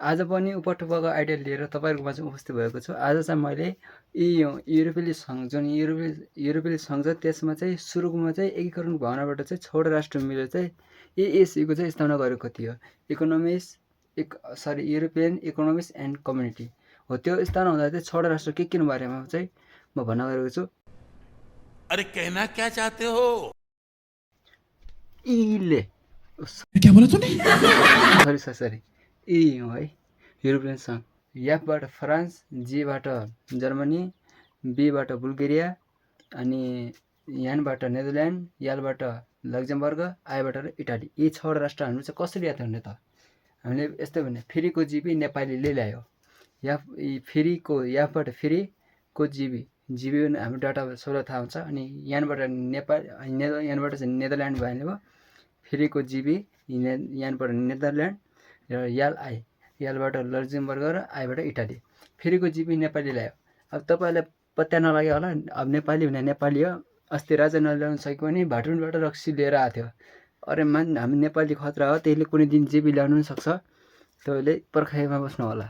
आज पनि उपटुपाको आइडिया लिएर तपाईँहरूकोमा चाहिँ उपस्थित भएको छु। आज चाहिँ मैले युरोपेली सङ्घ जुन युरोपेली सङ्घ छ त्यसमा चाहिँ सुरुमा चाहिँ एकीकरणको भावनाबाट चाहिँ 6 राष्ट्र मिलेर चाहिँ एएसईको चाहिँ स्थापना गरेको थियो। युरोपियन इकोनोमिक्स एन्ड कम्युनिटी हो। त्यो स्थापना हुँदा चाहिँ 6 राष्ट्र के बारेमा चाहिँ म भन्न गएको छु। अरे कहना क्या चाहते हो? क्या बोला तूने? सरी ई हो है युरोपियन सङ्घ। एफबाट फ्रान्स, जीबाट जर्मनी, बीबाट बुल्गेरिया, अनि एनबाट नेदरल्यान्ड, एलबाट लक्जमबर्ग, आईबाट इटाली। यी 6 राष्ट्र हामी चाहिँ कसरी याद गर्ने त? हामीले यस्तो भने फेरिको जीबी नेपालीले ल्यायो। एफबाट फेरिको जीबी हाम्रो डाटा सबैलाई थाहा हुन्छ। अनि एनबाट एनबाट चाहिँ नेदरल्यान्ड भयो। फेरिको जीबी एनबाट नेदरल्यान्ड र एलबाट लक्जमबर्ग र आईबाट इटाली। फेरिको जीबी नेपाली ल्यायो। अब तपाईँहरूलाई पत्ता नलाग्यो होला, अब नेपाली भने नेपाली हो। अस्ति राजा नल्याउनु सकेको भने भाटुनबाट रक्सी लिएर आएको थियो। अरे हामी नेपाली खतरा हो, त्यसले कुनै दिन जीबी ल्याउनु पनि सक्छ। तपाईँले पर्खाइमा बस्नु होला।